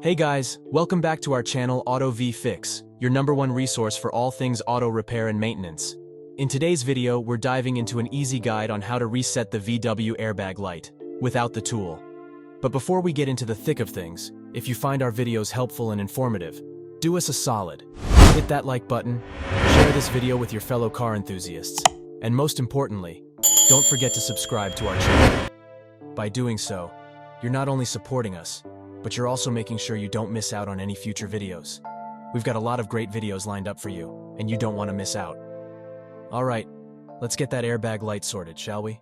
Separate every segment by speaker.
Speaker 1: Hey guys, welcome back to our channel Auto V Fix, your #1 resource for all things auto repair and maintenance. In today's video, we're diving into an easy guide on how to reset the VW airbag light without the tool. But before we get into the thick of things, if you find our videos helpful and informative, do us a solid. Hit that like button, share this video with your fellow car enthusiasts, and most importantly, don't forget to subscribe to our channel. By doing so, you're not only supporting us, but you're also making sure you don't miss out on any future videos. We've got a lot of great videos lined up for you, and you don't want to miss out. Alright, let's get that airbag light sorted, shall we?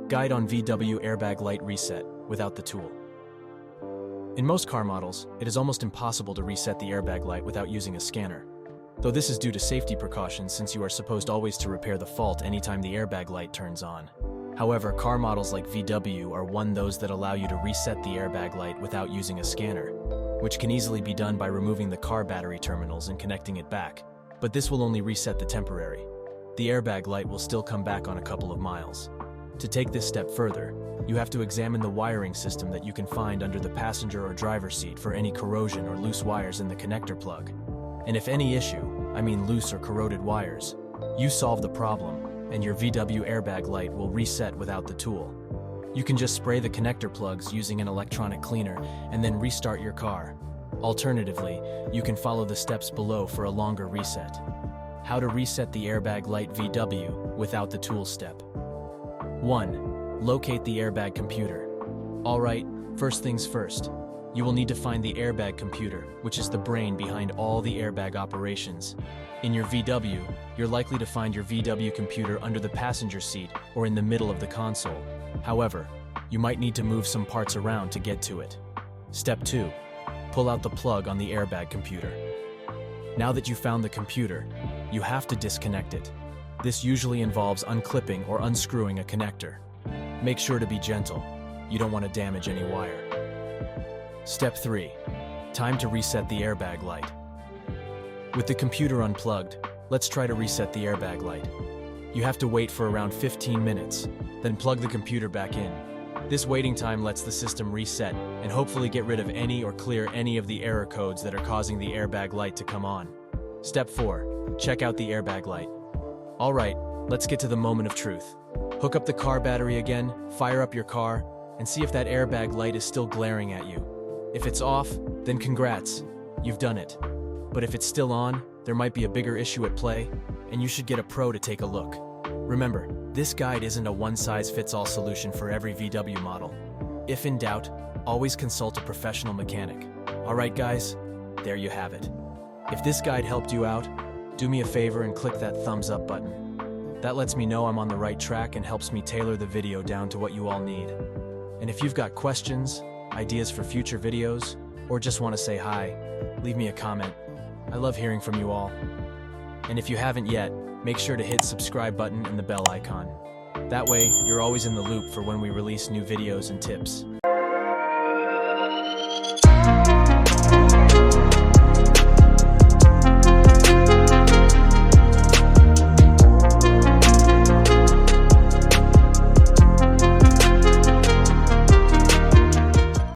Speaker 1: Guide on VW airbag light reset without the tool. In most car models, it is almost impossible to reset the airbag light without using a scanner, though this is due to safety precautions since you are supposed always to repair the fault anytime the airbag light turns on. However, car models like VW are those that allow you to reset the airbag light without using a scanner, which can easily be done by removing the car battery terminals and connecting it back, but this will only reset the temporary. The airbag light will still come back on a couple of miles. To take this step further, you have to examine the wiring system that you can find under the passenger or driver's seat for any corrosion or loose wires in the connector plug. And if any issue, I mean loose or corroded wires, you solve the problem, and your VW airbag light will reset without the tool. You can just spray the connector plugs using an electronic cleaner and then restart your car. Alternatively, you can follow the steps below for a longer reset. How to reset the airbag light VW without the tool step. 1. Locate the airbag computer. Alright, first things first. You will need to find the airbag computer, which is the brain behind all the airbag operations. In your VW, you're likely to find your VW computer under the passenger seat or in the middle of the console. However, you might need to move some parts around to get to it. Step 2. Pull out the plug on the airbag computer. Now that you've found the computer, you have to disconnect it. This usually involves unclipping or unscrewing a connector. Make sure to be gentle. You don't want to damage any wire. Step 3. Time to reset the airbag light. With the computer unplugged, let's try to reset the airbag light. You have to wait for around 15 minutes, then plug the computer back in. This waiting time lets the system reset and hopefully get rid of any or clear any of the error codes that are causing the airbag light to come on. Step 4. Check out the airbag light. Alright, let's get to the moment of truth. Hook up the car battery again, fire up your car, and see if that airbag light is still glaring at you. If it's off, then congrats, you've done it. But if it's still on, there might be a bigger issue at play, and you should get a pro to take a look. Remember, this guide isn't a one-size-fits-all solution for every VW model. If in doubt, always consult a professional mechanic. Alright guys, there you have it. If this guide helped you out, do me a favor and click that thumbs up button. That lets me know I'm on the right track and helps me tailor the video down to what you all need. And if you've got questions, ideas for future videos, or just want to say hi, leave me a comment. I love hearing from you all. And if you haven't yet, make sure to hit subscribe button and the bell icon. That way, you're always in the loop for when we release new videos and tips.